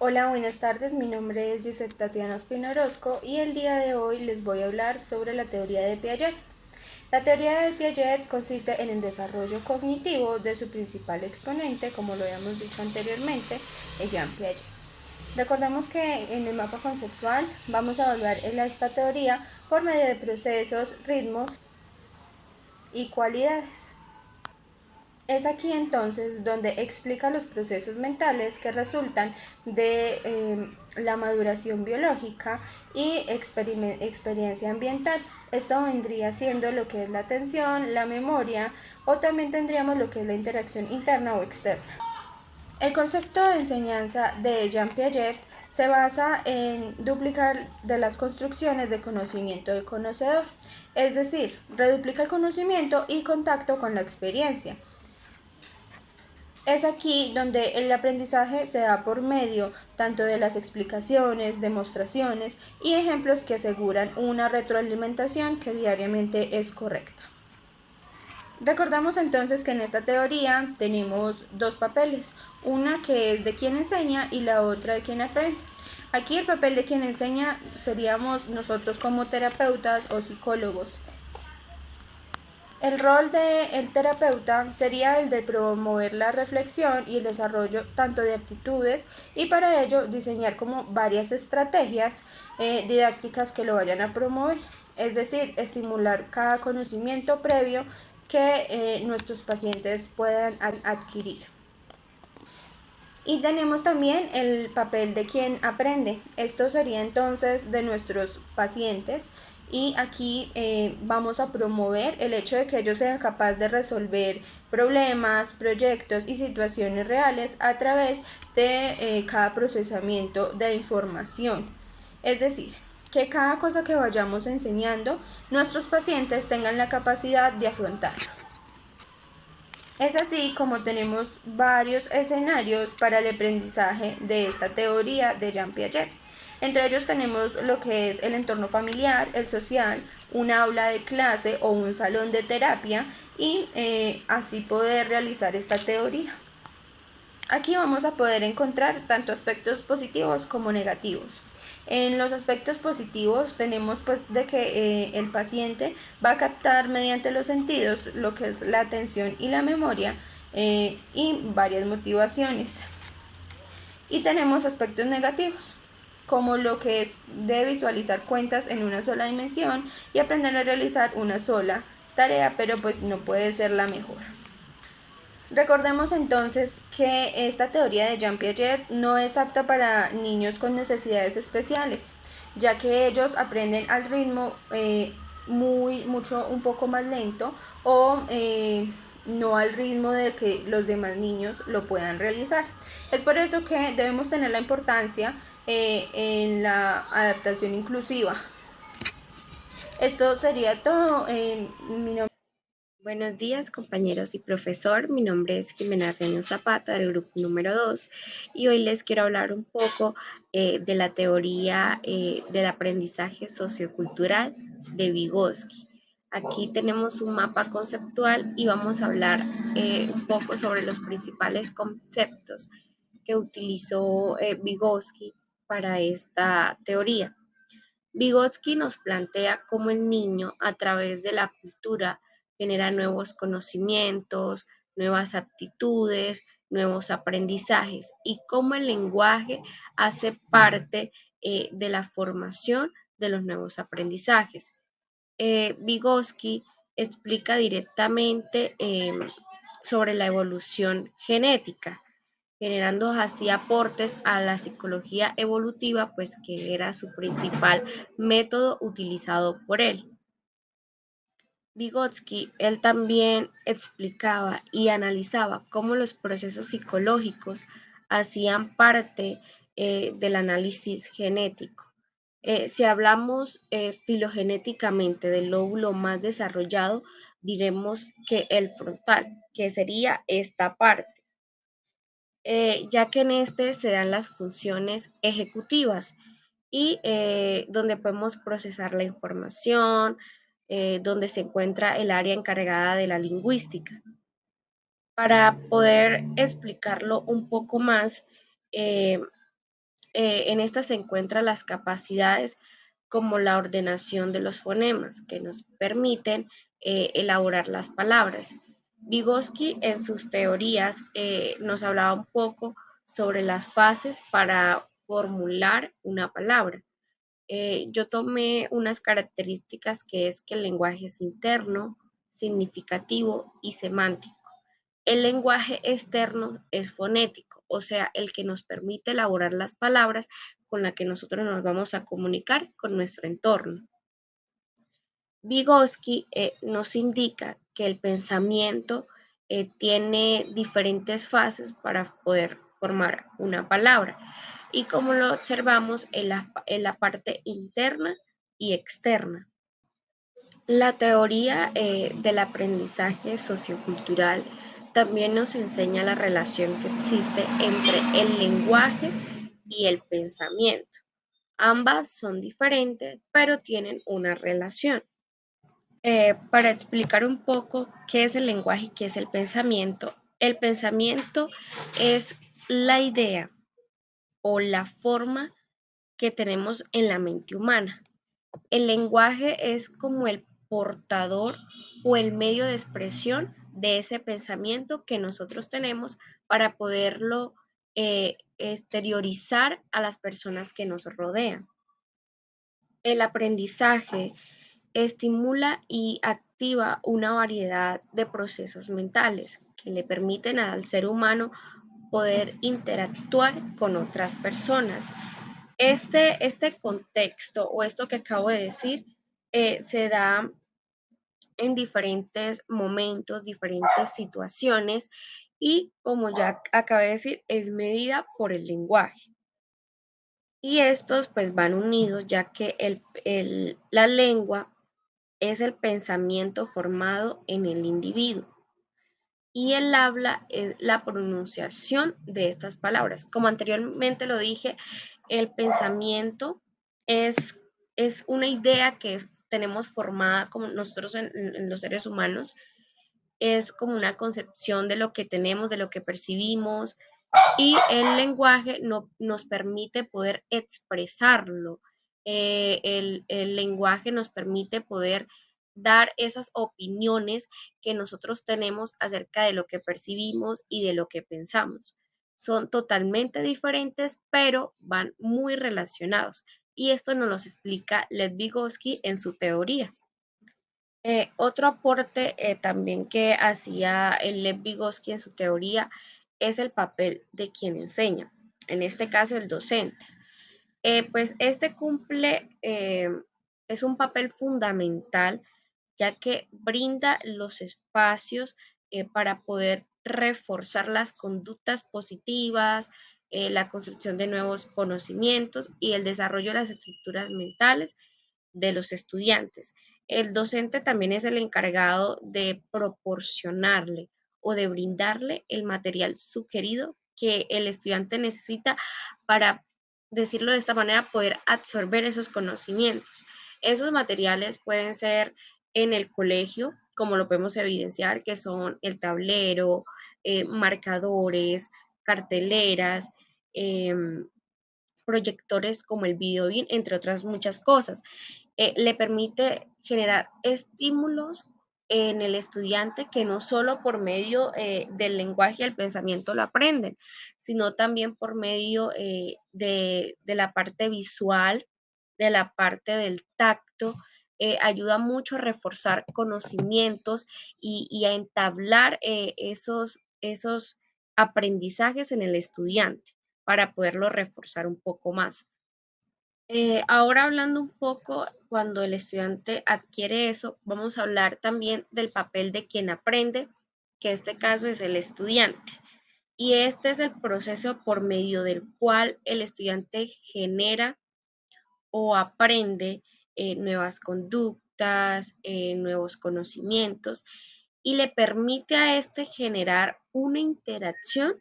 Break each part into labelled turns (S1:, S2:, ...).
S1: Hola, buenas tardes. Mi nombre es Gisette Tatiana Ospina Orozco y el día de hoy les voy a hablar sobre la teoría de Piaget. La teoría de Piaget consiste en el desarrollo cognitivo de su principal exponente, como lo habíamos dicho anteriormente, Jean Piaget. Recordemos que en el mapa conceptual vamos a evaluar esta teoría por medio de procesos, ritmos y cualidades. Es aquí entonces donde explica los procesos mentales que resultan de la maduración biológica y experiencia ambiental. Esto vendría siendo lo que es la atención, la memoria o también tendríamos lo que es la interacción interna o externa. El concepto de enseñanza de Jean Piaget se basa en duplicar de las construcciones de conocimiento del conocedor, es decir, reduplica el conocimiento y contacto con la experiencia. Es aquí donde el aprendizaje se da por medio tanto de las explicaciones, demostraciones y ejemplos que aseguran una retroalimentación que diariamente es correcta. Recordamos entonces que en esta teoría tenemos dos papeles, una que es de quien enseña y la otra de quien aprende. Aquí el papel de quien enseña seríamos nosotros como terapeutas o psicólogos. El rol del terapeuta sería el de promover la reflexión y el desarrollo tanto de aptitudes y para ello diseñar como varias estrategias didácticas que lo vayan a promover, es decir, estimular cada conocimiento previo que nuestros pacientes puedan adquirir. Y tenemos también el papel de quien aprende. Esto sería entonces de nuestros pacientes y aquí vamos a promover el hecho de que ellos sean capaces de resolver problemas, proyectos y situaciones reales a través de cada procesamiento de información. Es decir, que cada cosa que vayamos enseñando, nuestros pacientes tengan la capacidad de afrontarlo. Es así como tenemos varios escenarios para el aprendizaje de esta teoría de Jean Piaget. Entre ellos tenemos lo que es el entorno familiar, el social, un aula de clase o un salón de terapia y así poder realizar esta teoría. Aquí vamos a poder encontrar tanto aspectos positivos como negativos. En los aspectos positivos tenemos pues de que el paciente va a captar mediante los sentidos lo que es la atención y la memoria y varias motivaciones. Y tenemos aspectos negativos, como lo que es de visualizar cuentas en una sola dimensión y aprender a realizar una sola tarea, pero pues no puede ser la mejor. Recordemos entonces que esta teoría de Jean Piaget no es apta para niños con necesidades especiales, ya que ellos aprenden al ritmo un poco más lento o no al ritmo de que los demás niños lo puedan realizar. Es por eso que debemos tener la importancia en la adaptación inclusiva. Esto sería todo. Mi nombre
S2: Buenos días, compañeros y profesor. Mi nombre es Jimena Reño Zapata del grupo número 2 y hoy les quiero hablar un poco de la teoría del aprendizaje sociocultural de Vygotsky. Aquí tenemos un mapa conceptual y vamos a hablar un poco sobre los principales conceptos que utilizó Vygotsky para esta teoría. Vygotsky nos plantea cómo el niño, a través de la cultura, genera nuevos conocimientos, nuevas aptitudes, nuevos aprendizajes y cómo el lenguaje hace parte de la formación de los nuevos aprendizajes. Vygotsky explica directamente sobre la evolución genética, generando así aportes a la psicología evolutiva, pues que era su principal método utilizado por él. Vygotsky, él también explicaba y analizaba cómo los procesos psicológicos hacían parte del análisis genético. Si hablamos filogenéticamente del lóbulo más desarrollado, diremos que el frontal, que sería esta parte, ya que en este se dan las funciones ejecutivas y donde podemos procesar la información, donde se encuentra el área encargada de la lingüística. Para poder explicarlo un poco más, eh, En estas se encuentran las capacidades como la ordenación de los fonemas, que nos permiten elaborar las palabras. Vygotsky en sus teorías nos hablaba un poco sobre las fases para formular una palabra. Yo tomé unas características que es que el lenguaje es interno, significativo y semántico. El lenguaje externo es fonético, o sea, el que nos permite elaborar las palabras con las que nosotros nos vamos a comunicar con nuestro entorno. Vygotsky nos indica que el pensamiento tiene diferentes fases para poder formar una palabra y como lo observamos en la parte interna y externa. La teoría del aprendizaje sociocultural también nos enseña la relación que existe entre el lenguaje y el pensamiento. Ambas son diferentes, pero tienen una relación. Para explicar un poco qué es el lenguaje y qué es el pensamiento es la idea o la forma que tenemos en la mente humana. El lenguaje es como el portador o el medio de expresión de ese pensamiento que nosotros tenemos para poderlo exteriorizar a las personas que nos rodean. El aprendizaje estimula y activa una variedad de procesos mentales que le permiten al ser humano poder interactuar con otras personas. Este contexto o esto que acabo de decir se da en diferentes momentos, diferentes situaciones y como ya acabé de decir, es medida por el lenguaje. Y estos pues van unidos ya que la lengua es el pensamiento formado en el individuo y el habla es la pronunciación de estas palabras. Como anteriormente lo dije, el pensamiento es, es una idea que tenemos formada como nosotros en los seres humanos, es como una concepción de lo que tenemos, de lo que percibimos, y el lenguaje nos permite poder expresarlo. El lenguaje nos permite poder dar esas opiniones que nosotros tenemos acerca de lo que percibimos y de lo que pensamos. Son totalmente diferentes, pero van muy relacionados. Y esto nos lo explica Lev Vygotsky en su teoría. Otro aporte también que hacía el Lev Vygotsky en su teoría es el papel de quien enseña, en este caso el docente. Pues este es un papel fundamental ya que brinda los espacios para poder reforzar las conductas positivas, la construcción de nuevos conocimientos y el desarrollo de las estructuras mentales de los estudiantes. El docente también es el encargado de proporcionarle o de brindarle el material sugerido que el estudiante necesita para, decirlo de esta manera, poder absorber esos conocimientos. Esos materiales pueden ser en el colegio, como lo podemos evidenciar, que son el tablero, marcadores, carteleras, proyectores como el video, entre otras muchas cosas. Le permite generar estímulos en el estudiante que no solo por medio del lenguaje y el pensamiento lo aprenden, sino también por medio de la parte visual, de la parte del tacto, ayuda mucho a reforzar conocimientos y a entablar esos aprendizajes en el estudiante para poderlo reforzar un poco más. Ahora hablando un poco, cuando el estudiante adquiere eso, vamos a hablar también del papel de quien aprende, que en este caso es el estudiante. Y este es el proceso por medio del cual el estudiante genera o aprende nuevas conductas, nuevos conocimientos y le permite a este generar una interacción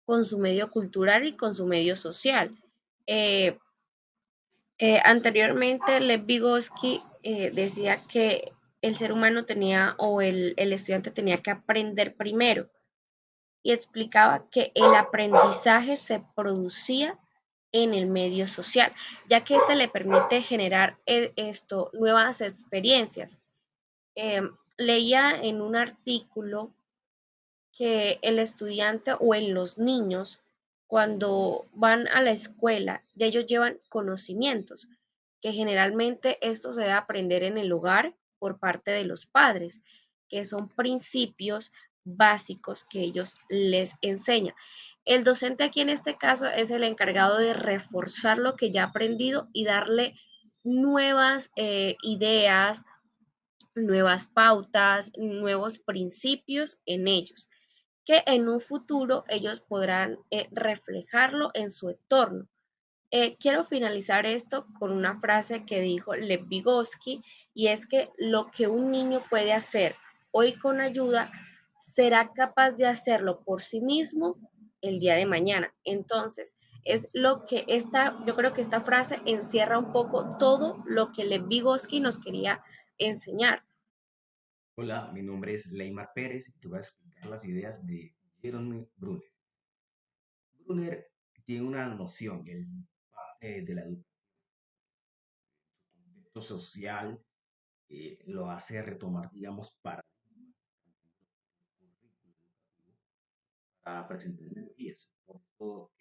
S2: con su medio cultural y con su medio social. Eh, Anteriormente, Lev Vygotsky decía que el ser humano tenía o el estudiante tenía que aprender primero y explicaba que el aprendizaje se producía en el medio social, ya que este le permite generar nuevas experiencias. Leía en un artículo que el estudiante o en los niños, cuando van a la escuela, ya ellos llevan conocimientos, que generalmente esto se debe aprender en el hogar por parte de los padres, que son principios básicos que ellos les enseñan. El docente aquí en este caso es el encargado de reforzar lo que ya ha aprendido y darle nuevas ideas, nuevas pautas, nuevos principios en ellos que en un futuro ellos podrán reflejarlo en su entorno. Quiero finalizar esto con una frase que dijo Lev Vygotsky y es que lo que un niño puede hacer hoy con ayuda será capaz de hacerlo por sí mismo el día de mañana. Entonces, es lo que yo creo que esta frase encierra un poco todo lo que Lev Vygotsky nos quería enseñar.
S3: Hola, mi nombre es Leymar Pérez y te voy a explicar las ideas de Jerome Brunner. Brunner tiene una noción de la educación, contexto social, lo hace retomar, digamos, para presentar melodías. Por eso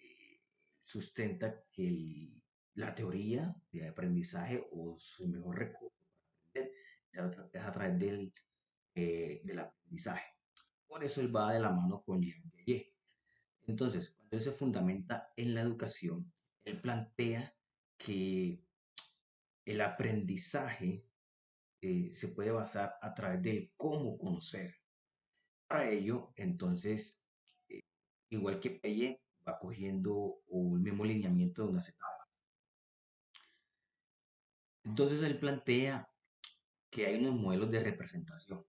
S3: sustenta que la teoría de aprendizaje o su mejor recurso para aprender es a través del aprendizaje. Por eso él va de la mano con Jean Piaget. Entonces, cuando él se fundamenta en la educación, él plantea que el aprendizaje se puede basar a través del cómo conocer. Para ello, entonces, eh, igual que Piaget, va cogiendo un mismo lineamiento de unas etapas. Entonces, él plantea que hay unos modelos de representación.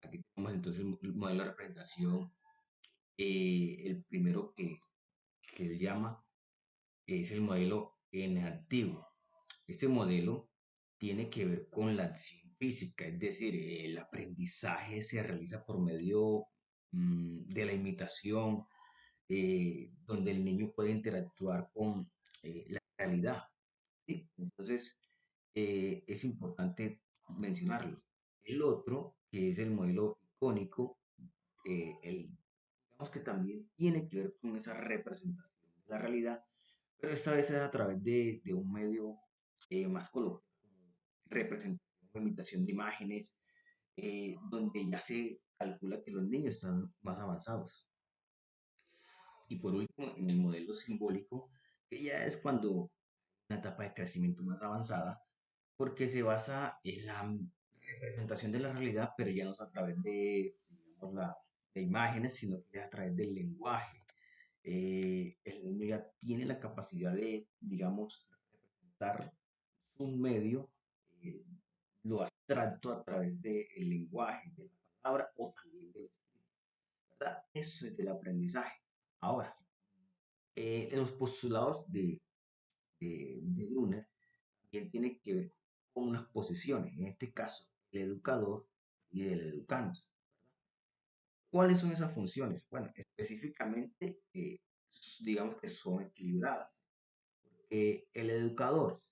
S3: Aquí tenemos entonces el modelo de representación, el primero que él llama es el modelo enactivo. Este modelo tiene que ver con la acción física, es decir, el aprendizaje se realiza por medio de la imitación, donde el niño puede interactuar con la realidad. ¿Sí? Entonces, es importante mencionarlo. El otro, que es el modelo icónico, digamos que también tiene que ver con esa representación de la realidad, pero esta vez es a través de un medio más coloquial, representación o imitación de imágenes, donde ya se calcula que los niños están más avanzados. Y por último, en el modelo simbólico, que ya es cuando una etapa de crecimiento más avanzada, porque se basa en la representación de la realidad, pero ya no es a través digamos, de imágenes, sino que es a través del lenguaje. El niño ya tiene la capacidad de, digamos, representar un medio, eh, lo abstracto a través del lenguaje, de la palabra o también del escrito, ¿verdad? Eso es el aprendizaje. Ahora, en los postulados de Luner también tiene que ver con unas posiciones, en este caso, el educador y el educando. ¿Cuáles son esas funciones? Bueno, específicamente, digamos que son equilibradas. El educador,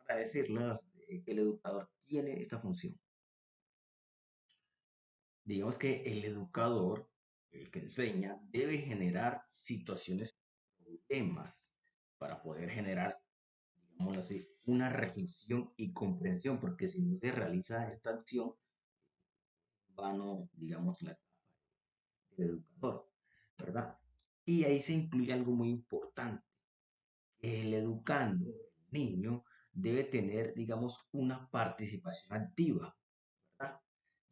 S3: para decirlo, que el educador tiene esta función. Digamos que el educador, el que enseña, debe generar situaciones, problemas, para poder generar, digamos así, una reflexión y comprensión, porque si no se realiza esta acción, vano, digamos, la etapa del educador, ¿verdad? Y ahí se incluye algo muy importante. El educando, el niño, debe tener, digamos, una participación activa, ¿verdad?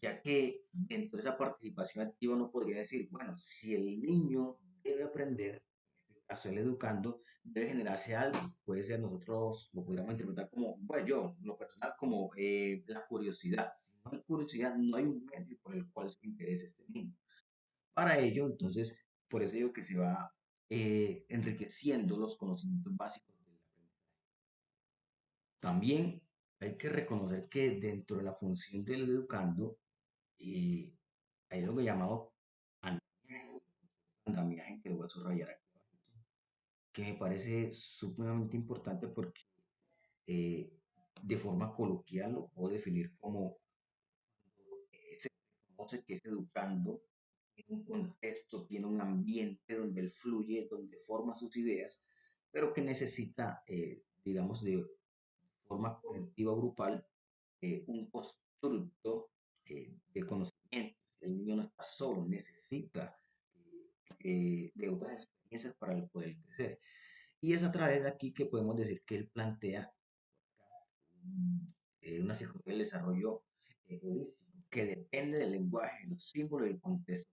S3: Ya que dentro de esa participación activa uno podría decir, bueno, si el niño debe aprender, en este caso el educando, debe generarse algo. Puede ser nosotros lo podríamos interpretar como, bueno, yo, lo personal, como la curiosidad. Si no hay curiosidad, no hay un medio por el cual se interese este niño. Para ello, entonces, por eso digo que se va enriqueciendo los conocimientos básicos del aprendizaje. También hay que reconocer que dentro de la función del educando eh, hay algo llamado andamiaje, andamiaje que lo voy a subrayar aquí, que me parece supremamente importante porque eh, de forma coloquial lo puedo definir como se conoce que es educando en un contexto, tiene un ambiente donde él fluye, donde forma sus ideas, pero que necesita, digamos, de forma colectiva o grupal, un constructo de conocimiento. El niño no está solo, necesita de otras experiencias para poder crecer. Y es a través de aquí que podemos decir que él plantea una psicología del desarrollo holístico, que depende del lenguaje, los símbolos y el contexto.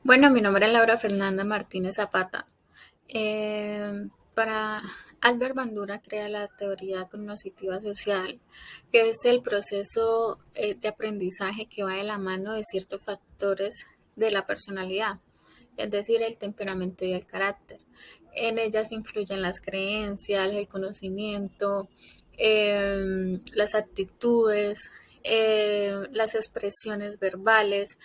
S4: Bueno, mi nombre es Laura Fernanda Martínez Zapata. Para Albert Bandura crea la teoría cognitiva social, que es el proceso de aprendizaje que va de la mano de ciertos factores de la personalidad, es decir, el temperamento y el carácter. En ellas influyen las creencias, el conocimiento, las actitudes, las expresiones verbales,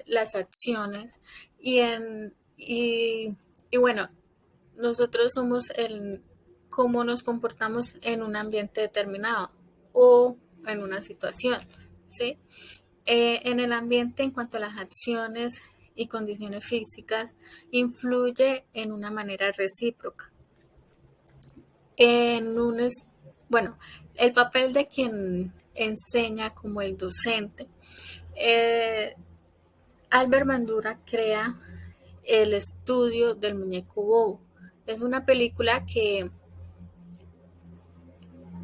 S4: las acciones y bueno, nosotros somos el cómo nos comportamos en un ambiente determinado o en una situación, ¿sí? En el ambiente en cuanto a las acciones y condiciones físicas influye en una manera recíproca. En un bueno, el papel de quien enseña como el docente. Eh, Albert Bandura crea el estudio del muñeco bobo. Es una película que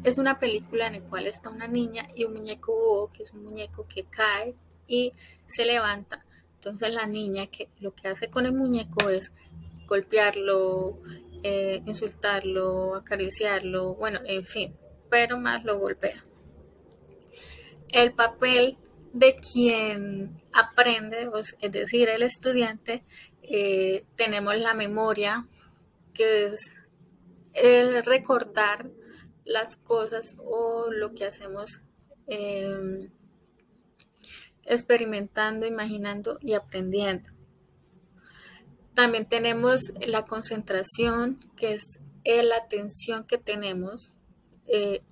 S4: es una película en la cual está una niña y un muñeco bobo, que es un muñeco que cae y se levanta. Entonces la niña que lo que hace con el muñeco es golpearlo, insultarlo, acariciarlo, bueno, en fin, pero más lo golpea. El papel de quien aprende, es decir, el estudiante, tenemos la memoria, que es el recordar las cosas o lo que hacemos experimentando, imaginando y aprendiendo. También tenemos la concentración, que es la atención que tenemos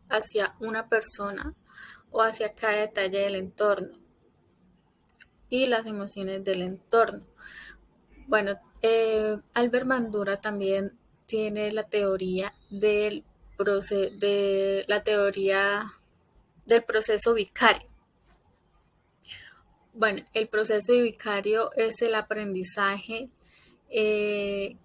S4: hacia una persona o hacia cada detalle del entorno y las emociones del entorno. Bueno, Albert Bandura también tiene la teoría de la teoría del proceso vicario. Bueno, el proceso vicario es el aprendizaje que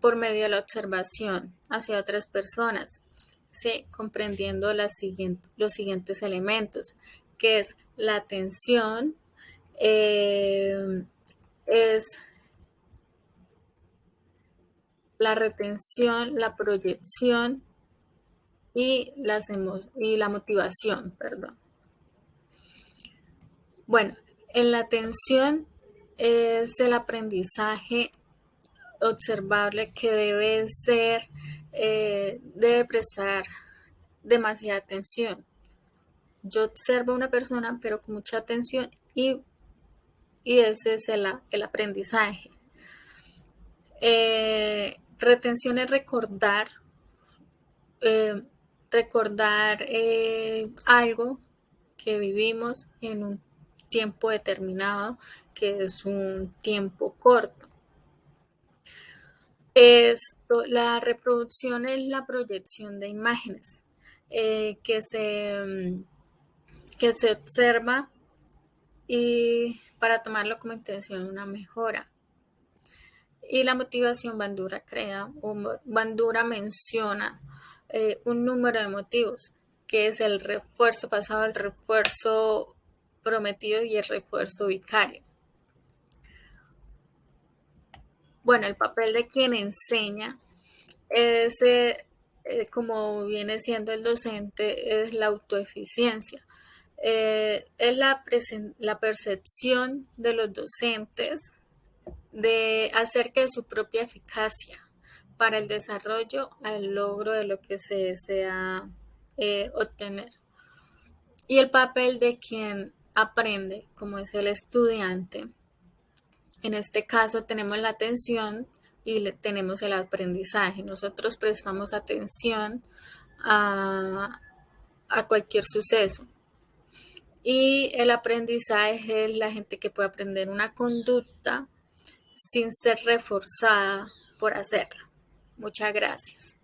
S4: por medio de la observación hacia otras personas, ¿sí? Comprendiendo los siguientes elementos, que es la atención, es la retención, la proyección y la motivación, perdón. Bueno, en la atención es el aprendizaje observable que debe prestar demasiada atención. Yo observo a una persona, pero con mucha atención y ese es el aprendizaje. Retención es recordar algo que vivimos en un tiempo determinado, que es un tiempo corto. La reproducción es la proyección de imágenes que se observa y para tomarlo como intención una mejora. Y la motivación Bandura menciona un número de motivos, que es el refuerzo pasado, el refuerzo prometido y el refuerzo vicario. Bueno, el papel de quien enseña es, como viene siendo el docente, es la autoeficiencia. Es la percepción de los docentes acerca de su propia eficacia para el desarrollo al logro de lo que se desea obtener. Y el papel de quien aprende, como es el estudiante, En este caso tenemos la atención y tenemos el aprendizaje. Nosotros prestamos atención a cualquier suceso. Y el aprendizaje es la gente que puede aprender una conducta sin ser reforzada por hacerlo. Muchas gracias.